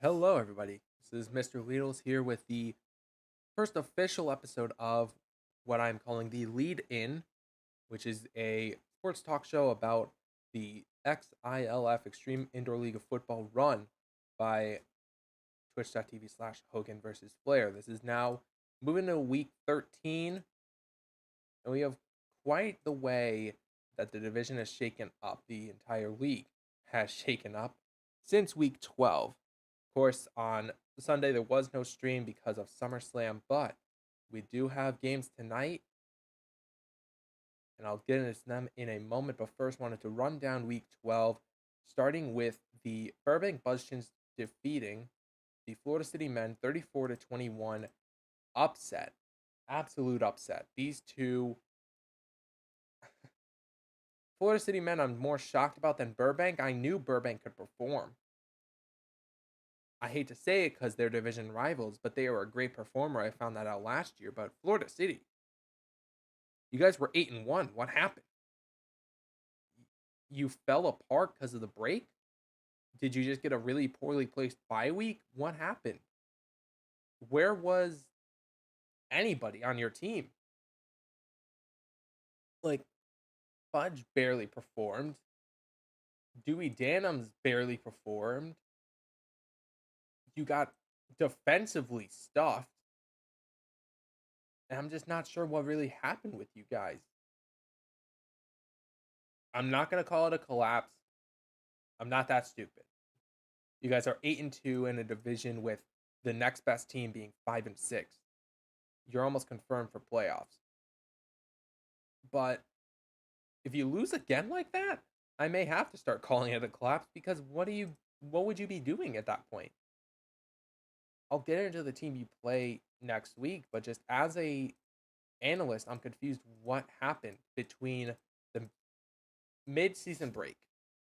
Hello, everybody. This is MrLeedles here with the first official episode of what I'm calling the Lead In, which is a sports talk show about the XILF Extreme Indoor League of Football run by twitch.tv/Hogan versus Flair. This is now moving to week 13, and we have quite the way that the division has shaken up. The entire league has shaken up since week 12. Of course, on Sunday there was no stream because of SummerSlam, but we do have games tonight, and I'll get into them in a moment. But first, wanted to run down week 12, starting with the Burbank Buzzchins defeating the Florida City Men 34-21 upset. Absolute upset. These two Florida City Men I'm more shocked about than Burbank. I knew Burbank could perform. I hate to say it because they're division rivals, but they are a great performer. I found that out last year. But Florida City, you guys were 8-1. What happened? You fell apart because of the break? Did you just get a really poorly placed bye week? What happened? Where was anybody on your team? Like, Fudge barely performed. Dewey Danums barely performed. You got defensively stuffed. And I'm just not sure what really happened with you guys. I'm not going to call it a collapse. I'm not that stupid. You guys are 8-2 in a division with the next best team being 5-6. You're almost confirmed for playoffs. But if you lose again like that, I may have to start calling it a collapse because what would you be doing at that point? I'll get into the team you play next week, but just as a analyst, I'm confused what happened between the mid-season break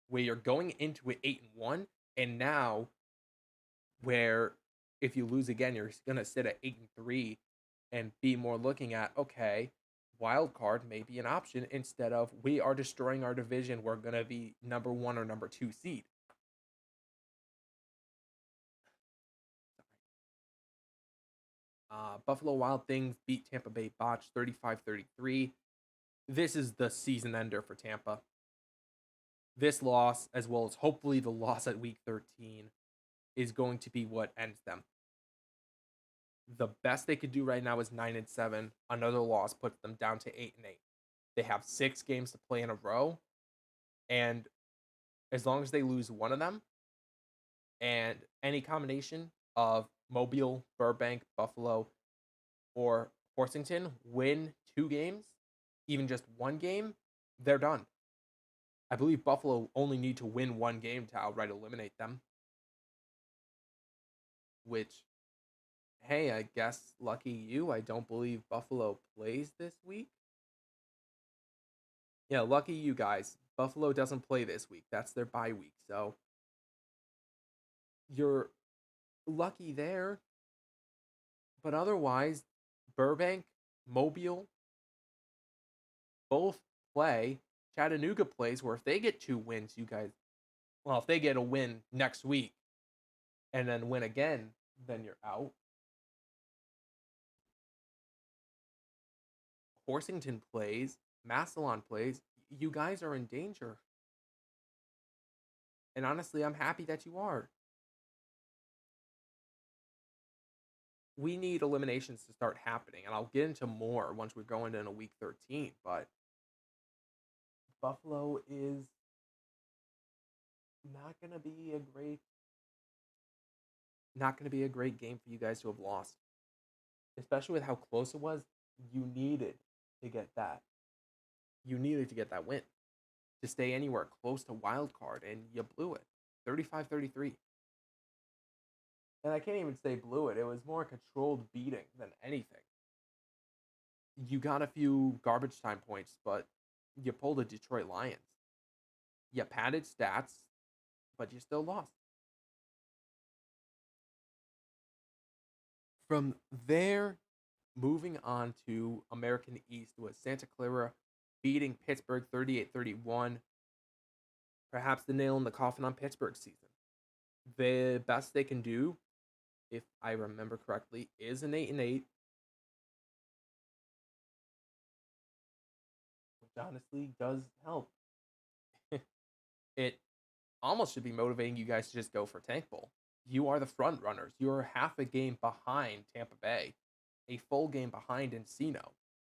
where you're going into it 8-1 and now where if you lose again you're going to sit at 8-3 and be more looking at, okay, wild card may be an option instead of we are destroying our division, we're going to be number 1 or number 2 seed. Buffalo Wild Things beat Tampa Bay Botch 35-33. This is the season ender for Tampa. This loss, as well as hopefully the loss at week 13, is going to be what ends them. The best they could do right now is 9-7. Another loss puts them down to 8-8. They have 6 games to play in a row, and as long as they lose one of them, and any combination of Mobile, Burbank, Buffalo, or Horsington win 2 games, even just 1 game, they're done. I believe Buffalo only need to win 1 game to outright eliminate them. Which, hey, I guess lucky you. I don't believe Buffalo plays this week. Yeah, lucky you guys. Buffalo doesn't play this week. That's their bye week. So you're lucky there. But otherwise, Burbank, Mobile, both play. Chattanooga plays where if they get 2 wins, you guys, well, if they get a win next week and then win again, then you're out. Horsington plays, Massillon plays. You guys are in danger. And honestly, I'm happy that you are. We need eliminations to start happening, and I'll get into more once we're going into week 13. But Buffalo is not going to be a great game for you guys to have lost, especially with how close it was. You needed to get that. You needed to get that win to stay anywhere close to wild card, and you blew it, 35-33. And I can't even say blew it. It was more controlled beating than anything. You got a few garbage time points, but you pulled the Detroit Lions. You padded stats, but you still lost. From there, moving on to American East was Santa Clara beating Pittsburgh 38-31. Perhaps the nail in the coffin on Pittsburgh's season. The best they can do, if I remember correctly, is an 8-8, which honestly does help. It almost should be motivating you guys to just go for tank bowl. You are the front runners. You're half a game behind Tampa Bay, a full game behind Encino.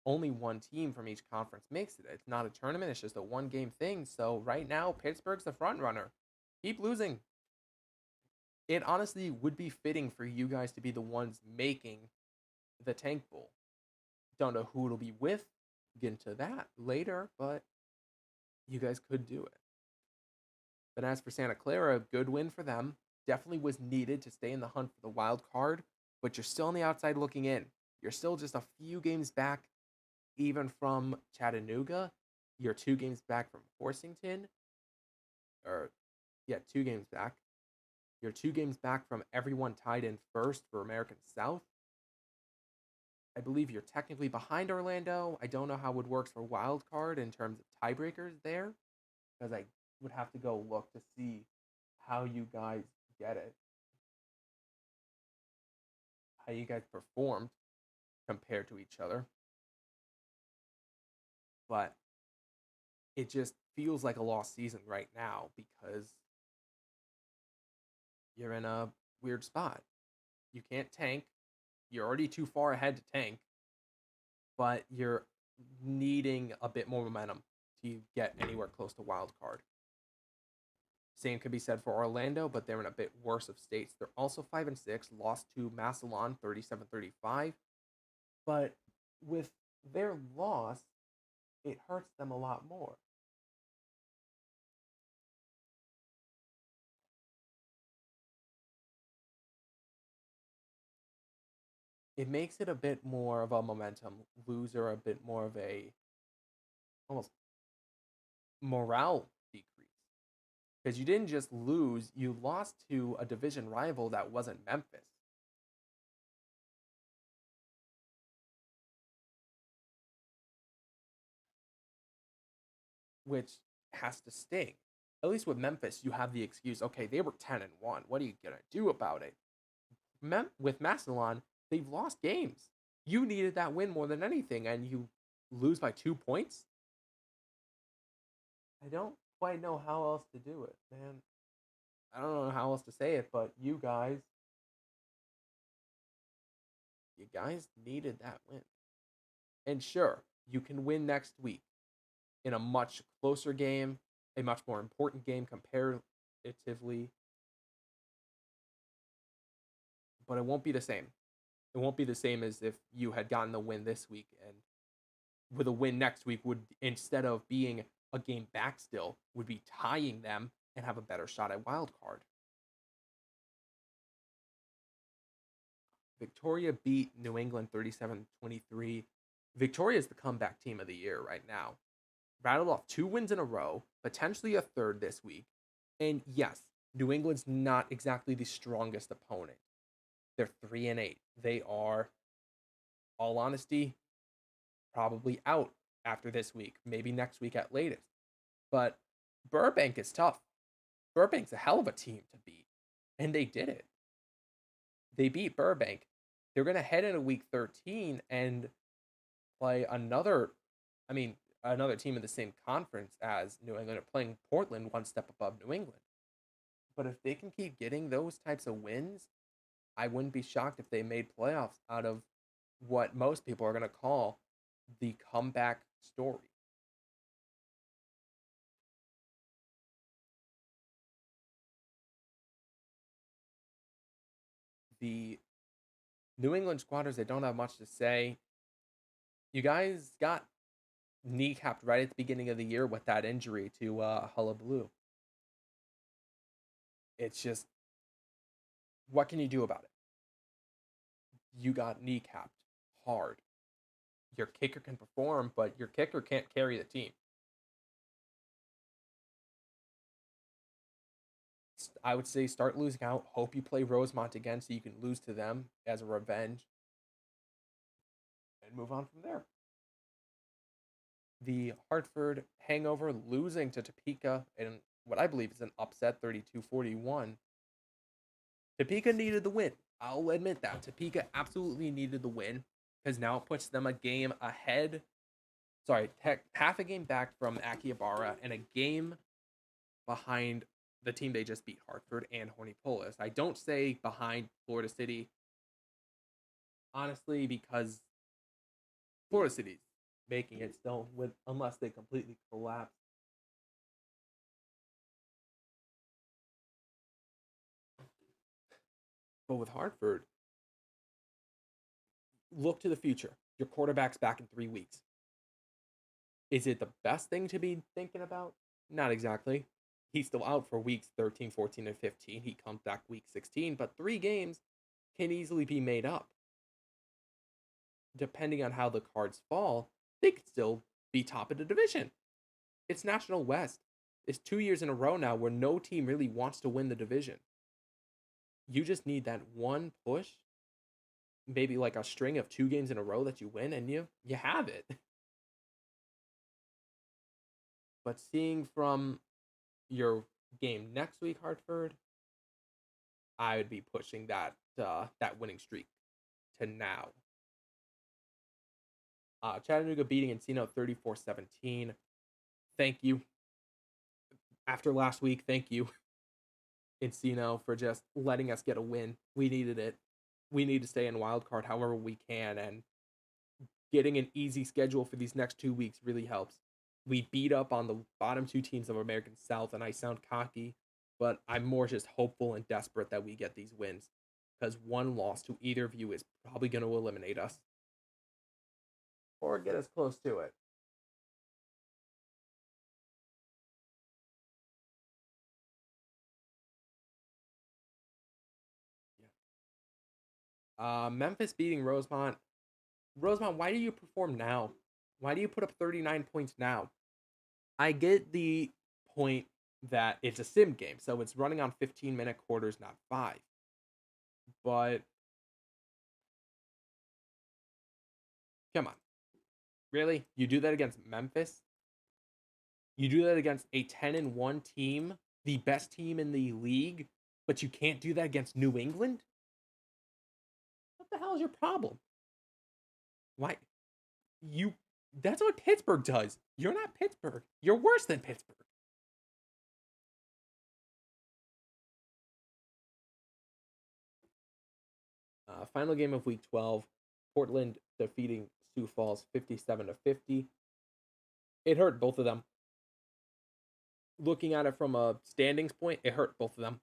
Only one team from each conference makes it. It's not a tournament, it's just a one game thing. So right now, Pittsburgh's the front runner. Keep losing. It honestly would be fitting for you guys to be the ones making the tank bowl. Don't know who it'll be with. Get into that later, but you guys could do it. But as for Santa Clara, good win for them. Definitely was needed to stay in the hunt for the wild card, but you're still on the outside looking in. You're still just a few games back, even from Chattanooga. You're 2 games back from Horsington, or yeah, 2 games back. You're 2 games back from everyone tied in first for American South. I believe you're technically behind Orlando. I don't know how it works for wild card in terms of tiebreakers there, because I would have to go look to see how you guys get it, how you guys performed compared to each other. But it just feels like a lost season right now because you're in a weird spot. You can't tank. You're already too far ahead to tank, but you're needing a bit more momentum to get anywhere close to wild card. Same could be said for Orlando, but they're in a bit worse of states. They're also 5-6, lost to Massillon 37-35. But with their loss, it hurts them a lot more. It makes it a bit more of a momentum loser, a bit more of a almost morale decrease. Because you didn't just lose, you lost to a division rival that wasn't Memphis, which has to sting. At least with Memphis, you have the excuse, okay, they were 10-1. What are you gonna do about it? With Massillon, they've lost games. You needed that win more than anything, and you lose by 2 points. I don't quite know how else to do it, man. I don't know how else to say it, but you guys needed that win. And sure, you can win next week in a much closer game, a much more important game comparatively, but it won't be the same. It won't be the same as if you had gotten the win this week, and with a win next week would, instead of being a game back still, would be tying them and have a better shot at wild card. Victoria beat New England 37-23. Victoria is the comeback team of the year right now. Rattled off 2 wins in a row, potentially a third this week. And yes, New England's not exactly the strongest opponent. They're 3-8. They are, all honesty, probably out after this week, maybe next week at latest. But Burbank is tough. Burbank's a hell of a team to beat, and they did it. They beat Burbank. They're going to head into week 13 and play I mean, another team in the same conference as New England are playing Portland one step above New England. But if they can keep getting those types of wins, I wouldn't be shocked if they made playoffs out of what most people are going to call the comeback story. The New England Squatters, they don't have much to say. You guys got kneecapped right at the beginning of the year with that injury to Hullabaloo. It's just, what can you do about it? You got kneecapped hard. Your kicker can perform, but your kicker can't carry the team. I would say start losing out. Hope you play Rosemont again so you can lose to them as a revenge and move on from there. The Hartford Hangover losing to Topeka in what I believe is an upset 32-41. Topeka needed the win. I'll admit that. Topeka absolutely needed the win because now it puts them a game ahead. Sorry, half a game back from Akihabara and a game behind the team they just beat, Hartford and Hornipolis. I don't say behind Florida City, honestly, because Florida City's making it still, unless they completely collapse. But with Hartford, look to the future. Your quarterback's back in 3 weeks. Is it the best thing to be thinking about? Not exactly. He's still out for weeks 13, 14, and 15. He comes back week 16, but 3 games can easily be made up. Depending on how the cards fall, they could still be top of the division. It's National West. It's 2 years in a row now where no team really wants to win the division. You just need that one push, maybe like a string of 2 games in a row that you win, and you have it. But seeing from your game next week, Hartford, I would be pushing that winning streak to now. Chattanooga beating Encino 34-17. Thank you. After last week, thank you, Encino, for just letting us get a win. We needed it. We need to stay in wild card however we can, and getting an easy schedule for these next 2 weeks really helps. We beat up on the bottom 2 teams of American South, and I sound cocky, but I'm more just hopeful and desperate that we get these wins, because one loss to either of you is probably going to eliminate us or get us close to it. Memphis beating Rosemont. Rosemont, why do you perform now? Why do you put up 39 points now? I get the point that it's a sim game, so it's running on 15-minute quarters, not 5. But come on. Really? You do that against Memphis? You do that against a 10-1 team, the best team in the league, but you can't do that against New England? What the hell is your problem? Why? That's what Pittsburgh does. You're not Pittsburgh. You're worse than Pittsburgh. Final game of week 12, Portland defeating Sioux Falls 57-50. It hurt both of them. Looking at it from a standings point, it hurt both of them.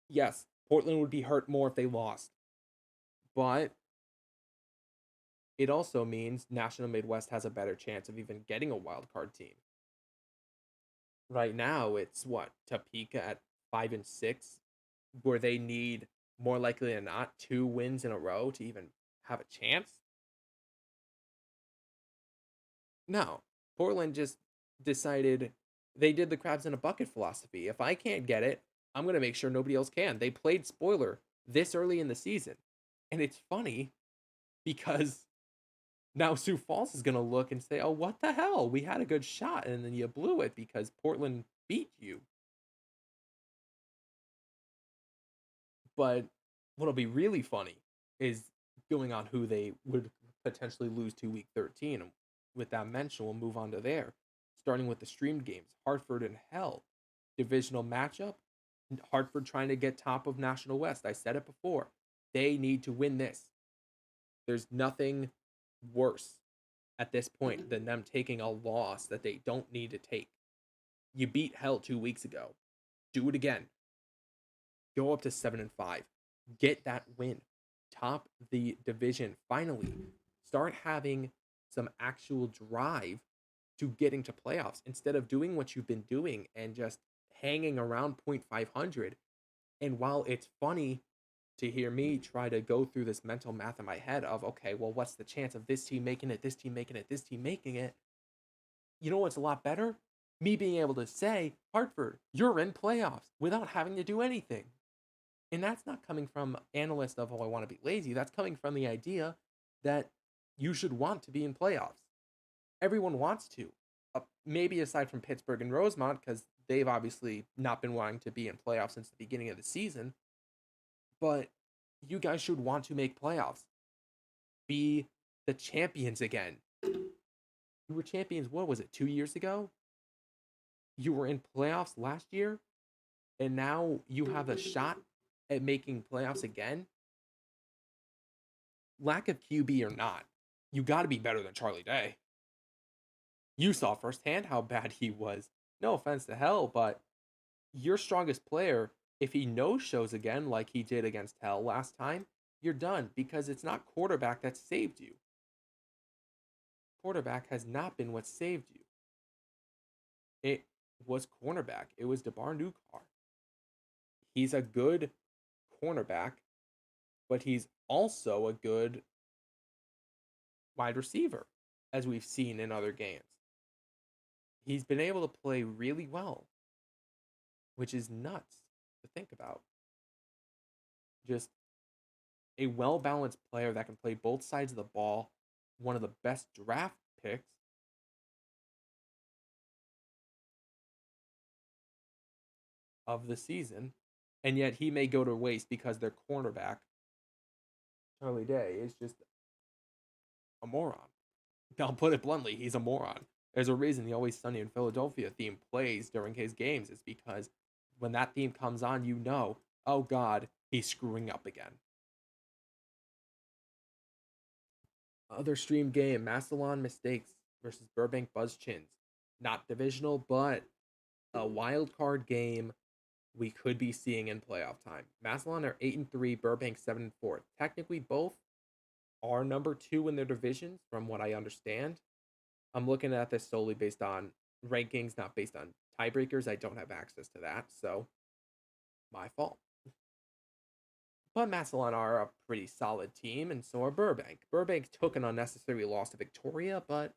Yes, Portland would be hurt more if they lost. But it also means National Midwest has a better chance of even getting a wild card team. Right now, it's what? Topeka at 5-6, where they need, more likely than not, 2 wins in a row to even have a chance? No. Portland just decided they did the crabs in a bucket philosophy. If I can't get it, I'm going to make sure nobody else can. They played spoiler this early in the season. And it's funny because now Sioux Falls is going to look and say, oh, what the hell? We had a good shot, and then you blew it because Portland beat you. But what'll be really funny is going on who they would potentially lose to week 13. And with that mention, we'll move on to there. Starting with the streamed games, Hartford and Hell. Divisional matchup. Hartford trying to get top of National West. I said it before. They need to win this. There's nothing worse at this point than them taking a loss that they don't need to take. You beat Hell 2 weeks ago. Do it again. Go up to 7-5. Get that win. Top the division. Finally, start having some actual drive to getting to playoffs instead of doing what you've been doing and just hanging around 0.500. And while it's funny to hear me try to go through this mental math in my head of, okay, well, what's the chance of this team making it, this team making it, this team making it? You know what's a lot better? Me being able to say, Hartford, you're in playoffs without having to do anything. And that's not coming from analysts of, oh, I want to be lazy. That's coming from the idea that you should want to be in playoffs. Everyone wants to. Maybe aside from Pittsburgh and Rosemont, because they've obviously not been wanting to be in playoffs since the beginning of the season. but you guys should want to make playoffs. Be the champions again. You were champions, what was it, 2 years ago? You were in playoffs last year, and now you have a shot at making playoffs again. Lack of QB or not, you got to be better than Charlie Day. You saw firsthand how bad he was. No offense to Hell, but your strongest player, if he no shows again like he did against Hell last time, you're done because it's not quarterback that saved you. Quarterback has not been what saved you. It was cornerback. It was DeBar Newcar. He's a good cornerback, but he's also a good wide receiver, as we've seen in other games. He's been able to play really well, which is nuts to think about. Just a well balanced player that can play both sides of the ball, one of the best draft picks. Of the season, and yet he may go to waste because their cornerback, Charlie Day, is just a moron. I'll put it bluntly, he's a moron. There's a reason the Always Sunny in Philadelphia theme plays during his games, is because when that theme comes on, you know, oh God, he's screwing up again. Other stream game, Massillon Mistakes versus Burbank Buzz Chins. Not divisional, but a wild card game we could be seeing in playoff time. Massillon are 8-3, Burbank 7-4. Technically, both are number 2 in their divisions, from what I understand. I'm looking at this solely based on rankings, not based on tiebreakers. I don't have access to that, so my fault. But Massillon are a pretty solid team, and so are Burbank. Burbank took an unnecessary loss to Victoria, but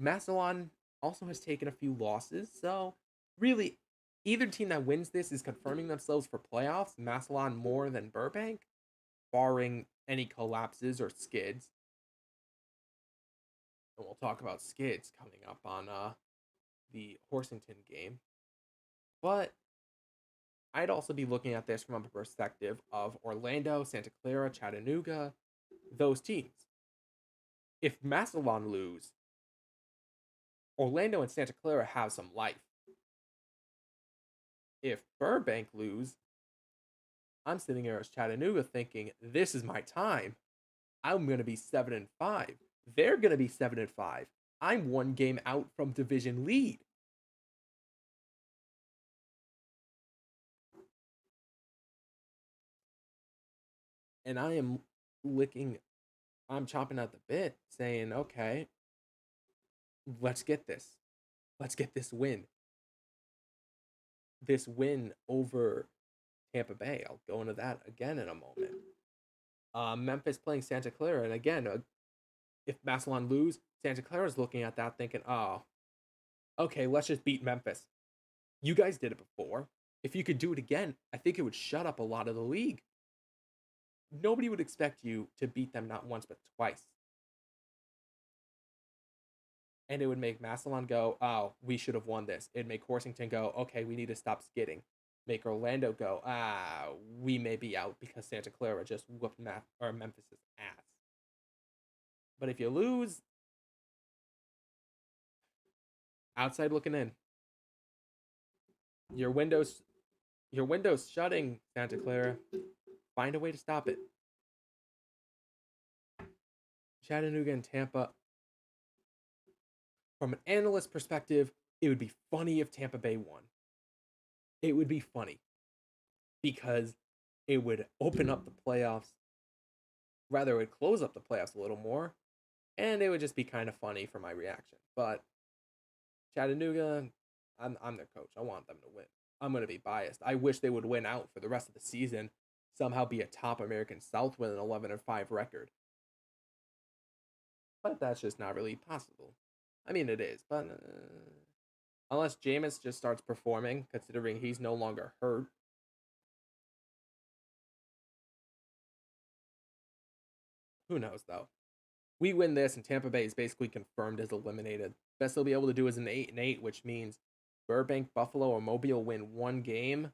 Massillon also has taken a few losses, so really, either team that wins this is confirming themselves for playoffs. Massillon more than Burbank, barring any collapses or skids. And we'll talk about skids coming up on the Horsington game. But I'd also be looking at this from a perspective of Orlando, Santa Clara, Chattanooga, those teams. If Massillon lose, Orlando and Santa Clara have some life. If Burbank lose, I'm sitting here as Chattanooga thinking, this is my time. I'm going to be 7-5. They're going to be 7-5. I'm one game out from division lead. And I am I'm chomping at the bit saying, okay, let's get this. Let's get this win. This win over Tampa Bay. I'll go into that again in a moment. Memphis playing Santa Clara. And again, if Massillon lose, Santa Clara's looking at that thinking, oh, okay, let's just beat Memphis. You guys did it before. If you could do it again, I think it would shut up a lot of the league. Nobody would expect you to beat them not once, but twice. And it would make Massillon go, oh, we should have won this. It'd make Horsington go, okay, we need to stop skidding. Make Orlando go, we may be out because Santa Clara just whooped Memphis' ass. But if you lose, outside looking in, your window's shutting, Santa Clara. Find a way to stop it. Chattanooga and Tampa. From an analyst perspective, it would be funny if Tampa Bay won. It would be funny because it would open up the playoffs. Rather, it would close up the playoffs a little more, and it would just be kind of funny for my reaction. But Chattanooga, I'm their coach. I want them to win. I'm going to be biased. I wish they would win out for the rest of the season, somehow be a top American South with an 11-5 record. But that's just not really possible. I mean, it is, but unless Jameis just starts performing, considering he's no longer hurt. Who knows, though? We win this, and Tampa Bay is basically confirmed as eliminated. Best they'll be able to do is an 8-8, which means Burbank, Buffalo, or Mobile win one game.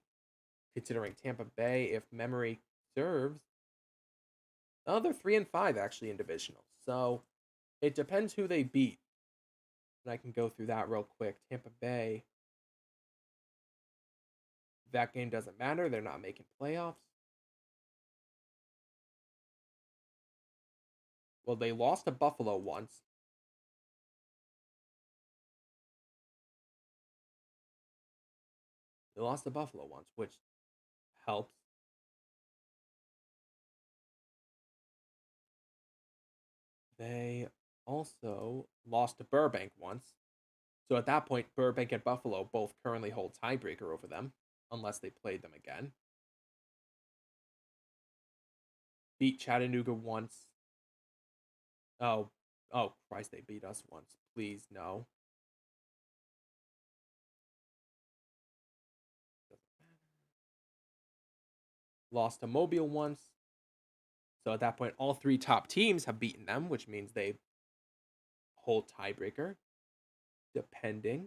Considering Tampa Bay, if memory serves. Oh, they're 3-5 actually in divisional. So it depends who they beat. And I can go through that real quick. Tampa Bay. That game doesn't matter. They're not making playoffs. Well, they lost to Buffalo once. They lost to Buffalo once, which helps. They also lost to Burbank once. So at that point, Burbank and Buffalo both currently hold tiebreaker over them, unless they played them again. Beat Chattanooga once. Oh, oh Christ, they beat us once. Please, no. Lost to Mobile once. So at that point, all three top teams have beaten them, which means they hold tiebreaker, depending.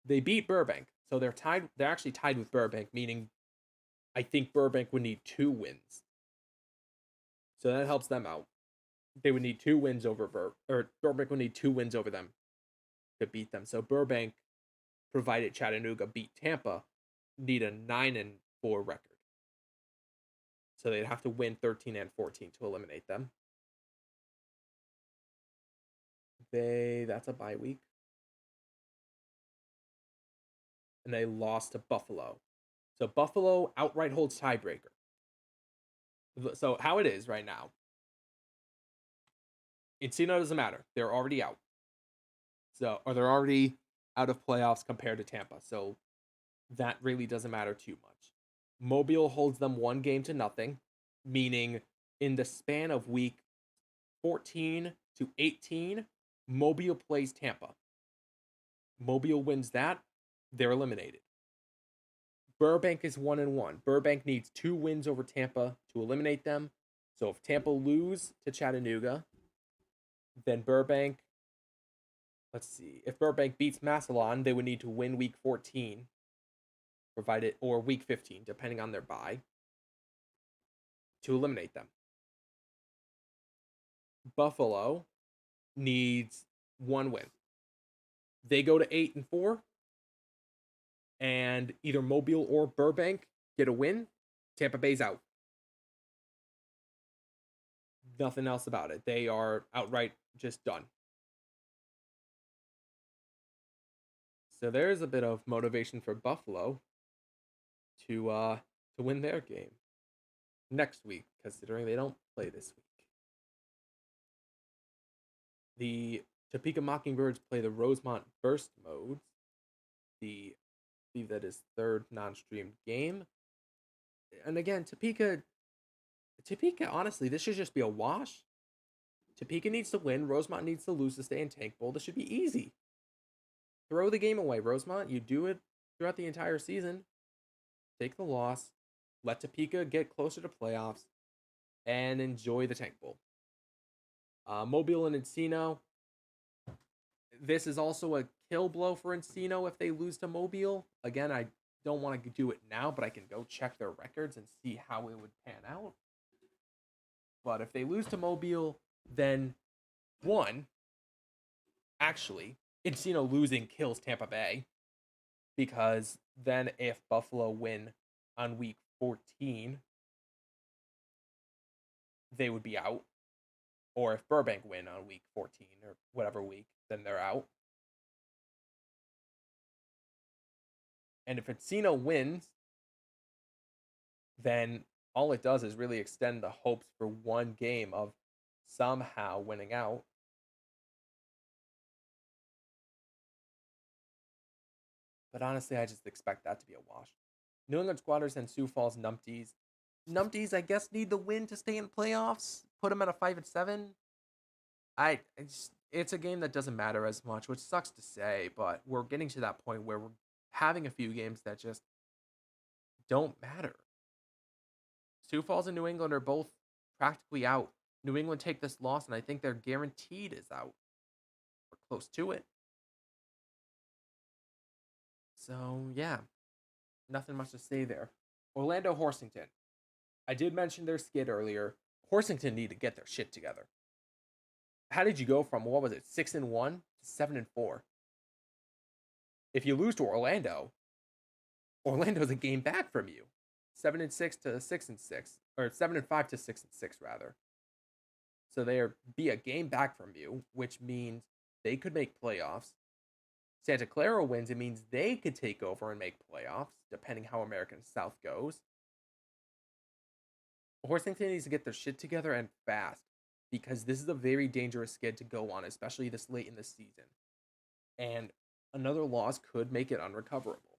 They beat Burbank, so they're tied. They're actually tied with Burbank, meaning I think Burbank would need 2 wins. So that helps them out. They would need 2 wins over or Burbank would need 2 wins over them to beat them. So Burbank, provided Chattanooga beat Tampa, need a 9-4 record. So they'd have to win 13 and 14 to eliminate them. That's a bye week. And they lost to Buffalo. So Buffalo outright holds tiebreaker. So how it is right now, Encino doesn't matter. They're already out. Or they're already out of playoffs compared to Tampa. So that really doesn't matter too much. Mobile holds them 1-0, meaning in the span of week 14 to 18, Mobile plays Tampa. Mobile wins that, they're eliminated. Burbank is 1-1. Burbank needs 2 wins over Tampa to eliminate them. So if Tampa lose to Chattanooga, then Burbank, let's see, if Burbank beats Massillon, they would need to win week 14, or week 15, depending on their bye, to eliminate them. Buffalo needs 1 win. They go to 8-4, and either Mobile or Burbank get a win. Tampa Bay's out. Nothing else about it. They are outright just done. So there's a bit of motivation for Buffalo to win their game next week, considering they don't play this week. The Topeka Mockingbirds play the Rosemont Burst modes. I believe that is third non-streamed game. And again, Topeka, honestly, this should just be a wash. Topeka needs to win. Rosemont needs to lose to stay in Tank Bowl. This should be easy. Throw the game away, Rosemont. You do it throughout the entire season. Take the loss. Let Topeka get closer to playoffs. And enjoy the Tank Bowl. Mobile and Encino. This is also a kill blow for Encino if they lose to Mobile. Again, I don't want to do it now, but I can go check their records and see how it would pan out. But if they lose to Mobile, then actually, Encino losing kills Tampa Bay, because then if Buffalo win on week 14, they would be out. Or if Burbank win on week 14 or whatever week, then they're out. And if Encino wins, then all it does is really extend the hopes for one game of somehow winning out. But honestly, I just expect that to be a wash. New England Squatters and Sioux Falls Numpties. Numpties, I guess, need the win to stay in playoffs. Put them at a 5-7. It's a game that doesn't matter as much, which sucks to say, but we're getting to that point where we're having a few games that just don't matter. Sioux Falls and New England are both practically out. New England take this loss, and I think they're guaranteed is out. Or close to it. So yeah, nothing much to say there. Orlando Horsington. I did mention their skid earlier. Horsington need to get their shit together. How did you go from what was it, 6-1 to 7-4? If you lose to Orlando, Orlando's a game back from you. 7-6 to 6-6, or 7-5 to 6-6 rather. So they're be a game back from you, which means they could make playoffs. Santa Clara wins, it means they could take over and make playoffs, depending how American South goes. Horsington needs to get their shit together and fast, because this is a very dangerous skid to go on, especially this late in the season. And another loss could make it unrecoverable.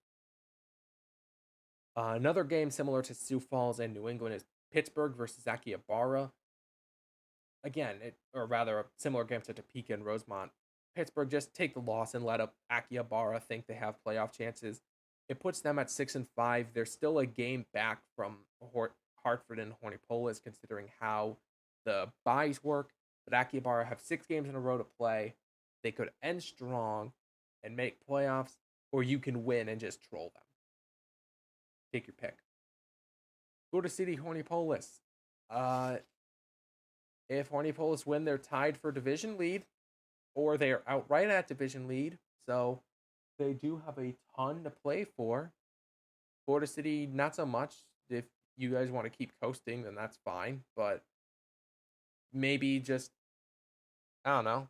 Another game similar to Sioux Falls and New England is Pittsburgh versus Akihabara. Again, or rather a similar game to Topeka and Rosemont. Pittsburgh just take the loss and let up Akihabara think they have playoff chances. It puts them at 6-5. They're still a game back from Hartford and Hornipolis, considering how the buys work. But Akihabara have 6 games in a row to play. They could end strong and make playoffs, or you can win and just troll them. Take your pick. Florida City, Hornipolis. If Hornipolis win, they're tied for division lead, or they are outright at division lead. So they do have a ton to play for. Florida City, not so much. If you guys want to keep coasting, then that's fine. But maybe just, I don't know.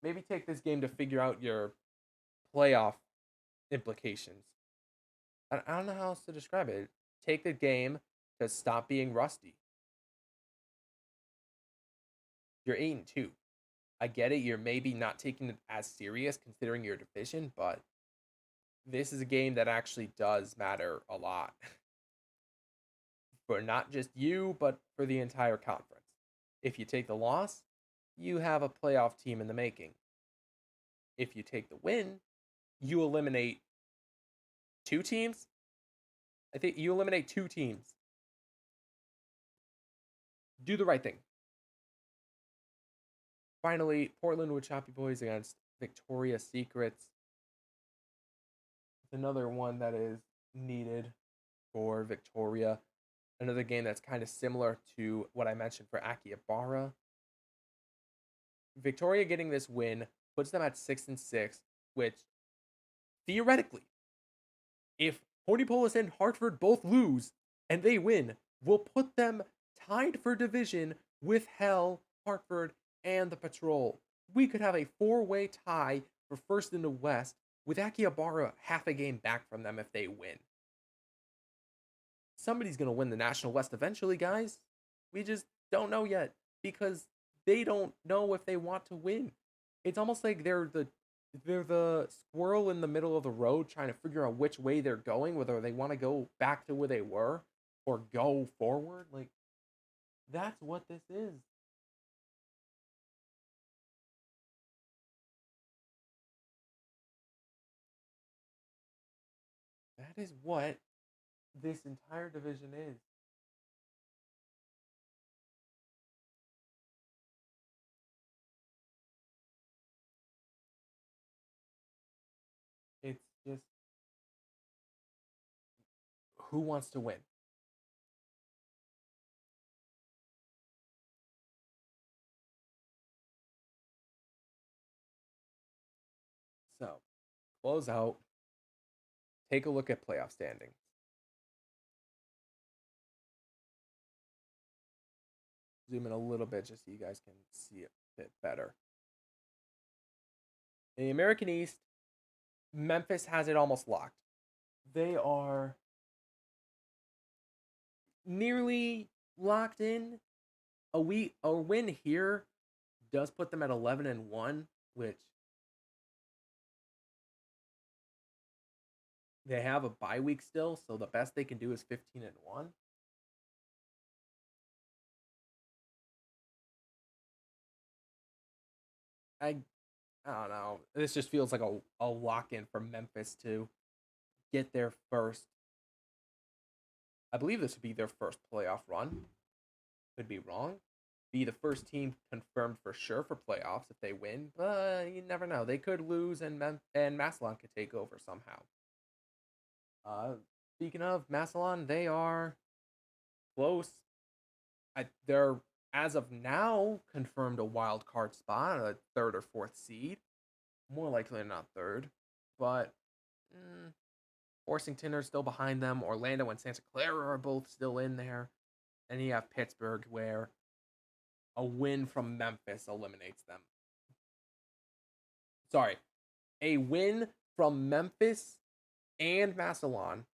Maybe take this game to figure out your playoff implications. I don't know how else to describe it. Take the game to stop being rusty. You're 8-2. I get it. You're maybe not taking it as serious considering your division, but this is a game that actually does matter a lot for not just you, but for the entire conference. If you take the loss, you have a playoff team in the making. If you take the win, you eliminate 2 teams. I think you eliminate 2 teams. Do the right thing. Finally, Portland with Choppy Boys against Victoria's Secrets. It's another one that is needed for Victoria. Another game that's kind of similar to what I mentioned for Akihabara. Victoria getting this win puts them at 6-6, which theoretically, if Hornipolis and Hartford both lose and they win, will put them tied for division with Hell, Hartford, and the Patrol. We could have a 4-way tie for first in the West, with Akihabara half a game back from them if they win. Somebody's going to win the National West eventually, guys. We just don't know yet, because they don't know if they want to win. It's almost like they're the squirrel in the middle of the road trying to figure out which way they're going, whether they want to go back to where they were or go forward. Like, that's what this is. That is what this entire division is. It's just who wants to win. So, close out. Take a look at playoff standing. Zoom in a little bit just so you guys can see it a bit better. In the American East, Memphis has it almost locked. They are nearly locked in. A win here does put them at 11-1, which they have a bye week still, so the best they can do is 15-1. I I don't know. This just feels like a lock in for Memphis to get their first. I believe this would be their first playoff run. Could be wrong. be the first team confirmed for sure for playoffs if they win, but you never know. They could lose and Massillon could take over somehow. Uh, Speaking of Massillon, they are close. They're as of now confirmed a wild card spot, a third or fourth seed. More likely than not third, but Washington are still behind them. Orlando and Santa Clara are both still in there, and you have Pittsburgh, where a win from Memphis eliminates them. Sorry, a win from Memphis and Massillon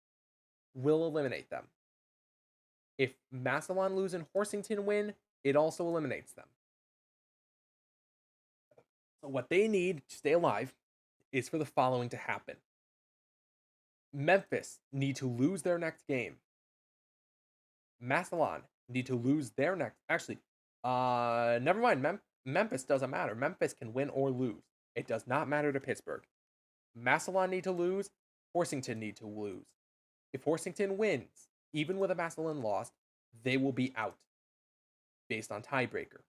will eliminate them. If Massillon lose and Horsington win, it also eliminates them. So what they need to stay alive is for the following to happen. Memphis need to lose their next game. Massillon need to lose their next. Actually, never mind. Memphis doesn't matter. Memphis can win or lose. It does not matter to Pittsburgh. Massillon need to lose. Horsington need to lose. If Horsington wins, even with a Massillon loss, they will be out based on tiebreaker.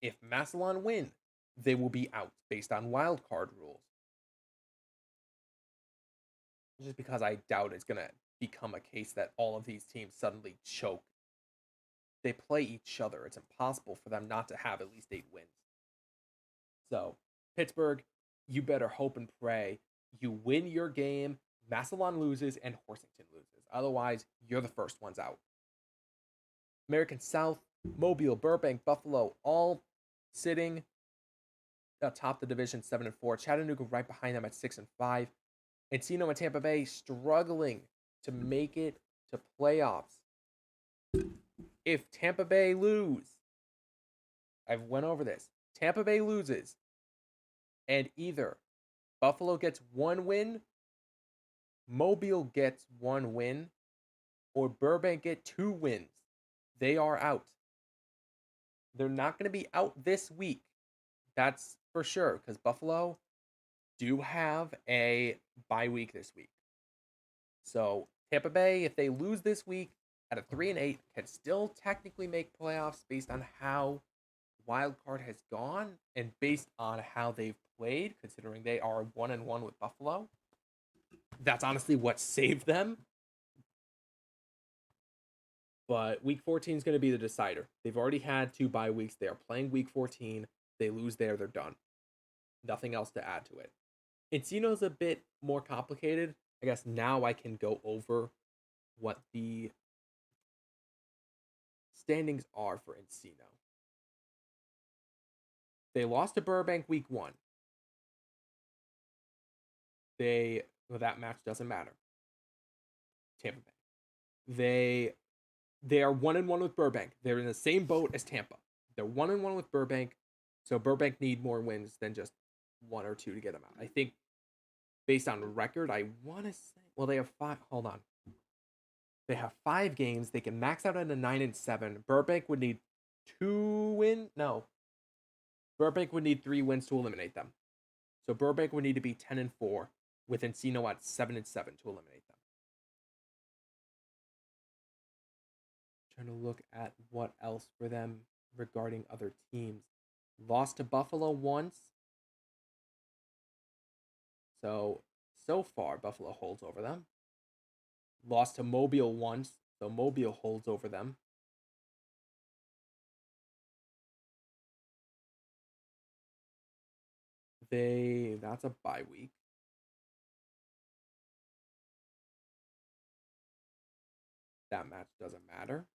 If Massillon win, they will be out based on wildcard rules. Just because I doubt it's going to become a case that all of these teams suddenly choke. They play each other. It's impossible for them not to have at least 8 wins. So, Pittsburgh, you better hope and pray you win your game, Massillon loses, and Horsington loses. Otherwise, you're the first ones out. American South, Mobile, Burbank, Buffalo, all sitting atop the division 7-4. Chattanooga right behind them at 6-5. Encino and Tampa Bay struggling to make it to playoffs. If Tampa Bay lose, I've went over this. Tampa Bay loses, and either Buffalo gets 1 win, Mobile gets 1 win, or Burbank get 2 wins. They are out. They're not going to be out this week. That's for sure, because Buffalo do have a bye week this week. So Tampa Bay, if they lose this week at a 3-8, can still technically make playoffs based on how wild card has gone and based on how they've played, considering they are 1-1 with Buffalo. That's honestly what saved them. But week 14 is going to be the decider. They've already had 2 bye weeks. They are playing week 14. They lose there, they're done. Nothing else to add to it. Encino's a bit more complicated. I guess now I can go over what the standings are for Encino. They lost to Burbank week 1. That match doesn't matter. Tampa Bay. They are 1-1 with Burbank. They're in the same boat as Tampa. They're 1-1 with Burbank, so Burbank need more wins than just 1 or 2 to get them out. I think based on record, I want to say, well, they have 5. Hold on. They have 5 games. They can max out at a 9-7. Burbank would need 2 wins. No. Burbank would need 3 wins to eliminate them. So Burbank would need to be 10-4 with Encino at 7-7 to eliminate them. Trying to look at what else for them regarding other teams. Lost to Buffalo once. So far, Buffalo holds over them. Lost to Mobile once, so Mobile holds over them. That's a bye week. That match doesn't matter.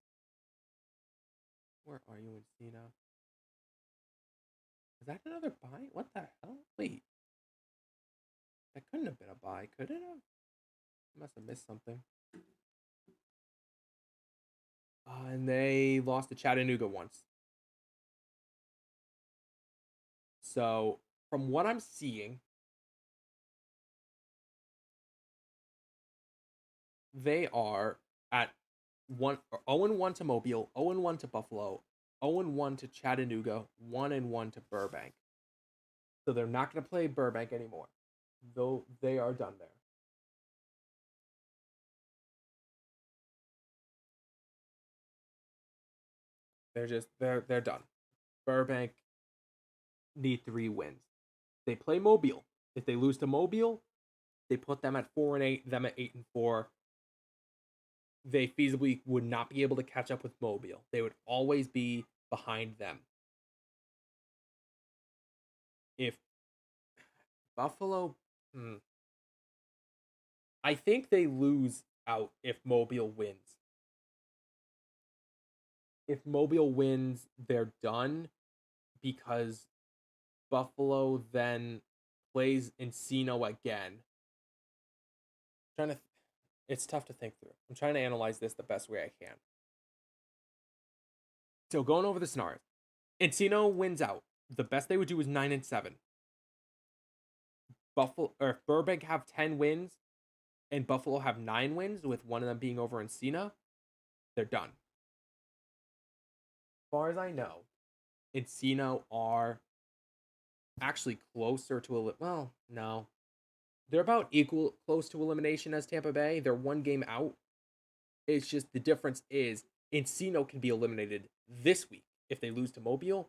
Where are you, Encino? Is that another bye? What the hell? Wait. That couldn't have been a bye, could it have? I must have missed something. And they lost to Chattanooga once. So, from what I'm seeing, they are at 0-1 to Mobile, 0-1 to Buffalo, 0-1 to Chattanooga, 1-1 to Burbank. So they're not going to play Burbank anymore, though they are done there. They're done. Burbank need 3 wins. They play Mobile. If they lose to Mobile, they put them at 4-8, them at 8-4. They feasibly would not be able to catch up with Mobile. They would always be behind them. If Buffalo, I think they lose out if Mobile wins. If Mobile wins, they're done because Buffalo then plays Encino again. It's tough to think through. I'm trying to analyze this the best way I can. So going over the scenarios, Encino wins out. The best they would do is 9-7. Buffalo or Burbank have 10 wins, and Buffalo have 9 wins, with one of them being over Encino. They're done. As far as I know, Encino are actually closer to no. They're about equal close to elimination as Tampa Bay. They're 1 game out. It's just the difference is Encino can be eliminated this week if they lose to Mobile,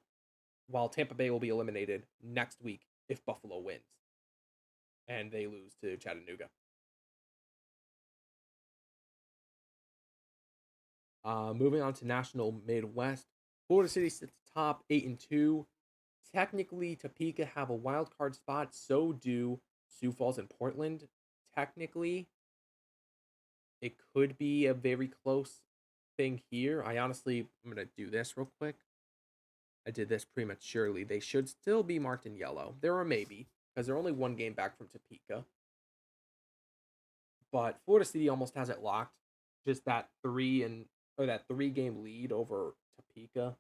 while Tampa Bay will be eliminated next week if Buffalo wins and they lose to Chattanooga. Moving on to National Midwest, Florida City sits top 8-2. Technically, Topeka have a wild card spot. So do Sioux Falls and Portland. Technically, it could be a very close thing here. I'm going to do this real quick. I did this prematurely. They should still be marked in yellow. They're a maybe, because they're only 1 game back from Topeka. But Florida City almost has it locked. Just that 3-game lead over Topeka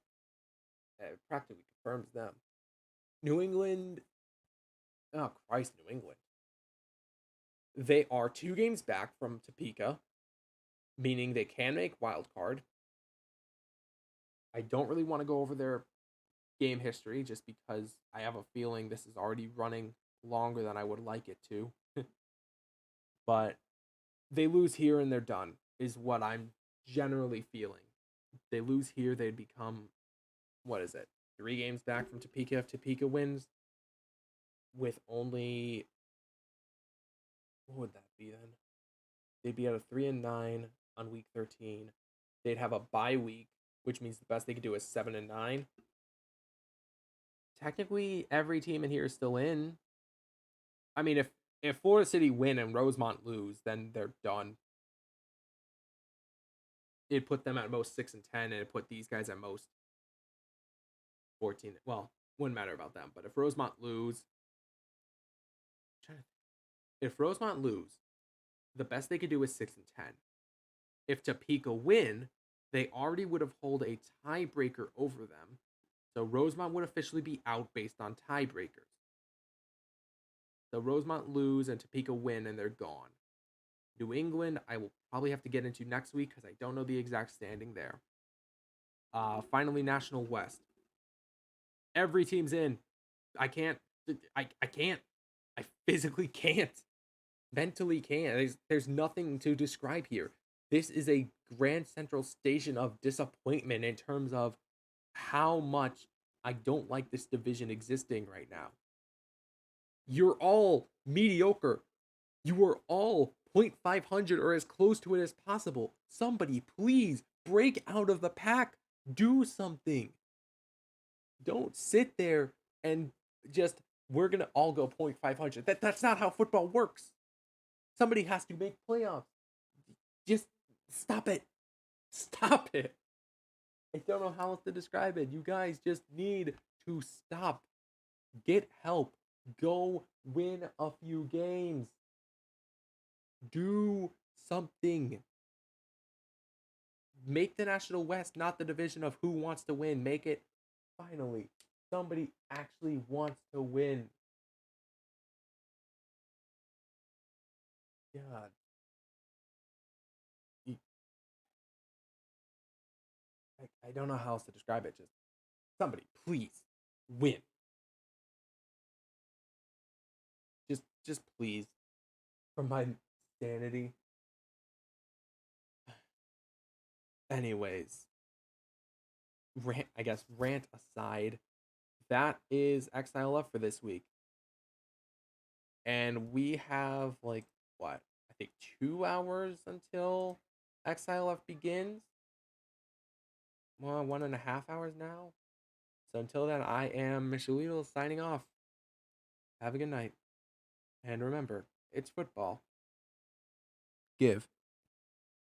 practically confirms them. New England, oh Christ, New England. They are 2 games back from Topeka, meaning they can make wild card. I don't really want to go over their game history just because I have a feeling this is already running longer than I would like it to. But they lose here and they're done, is what I'm generally feeling. If they lose here, they'd become, 3 games back from Topeka if Topeka wins, with only, what would that be then? They'd be at a 3-9 on week 13. They'd have a bye week, which means the best they could do is 7-9. Technically, every team in here is still in. I mean, if Florida City win and Rosemont lose, then they're done. It'd put them at most 6-10, and it'd put these guys at most 14. Well, wouldn't matter about them, but if Rosemont lose, the best they could do is 6-10. If Topeka win, they already would have held a tiebreaker over them, so Rosemont would officially be out based on tiebreakers. So Rosemont lose and Topeka win, and they're gone. New England, I will probably have to get into next week because I don't know the exact standing there. Finally, National West. Every team's in. I can't. I physically can't. Mentally can't. There's nothing to describe here. This is a Grand Central Station of disappointment in terms of how much I don't like this division existing right now. You're all mediocre. You are all 0.500 or as close to it as possible. Somebody, please break out of the pack. Do something. Don't sit there and just, we're going to all go 0.500. That's not how football works. Somebody has to make playoffs. Just stop it. Stop it. I don't know how else to describe it. You guys just need to stop. Get help. Go win a few games. Do something. Make the National West not the division of who wants to win. Make it, finally, somebody actually wants to win. God. I don't know how else to describe it. Just somebody, please, win. Just please, for my sanity. Anyways, rant aside, that is XILF for this week. And we have like what? I think 2 hours until XILF begins. Well, 1.5 hours now. So until then, I am MrLeedles signing off. Have a good night. And remember, it's football. Give.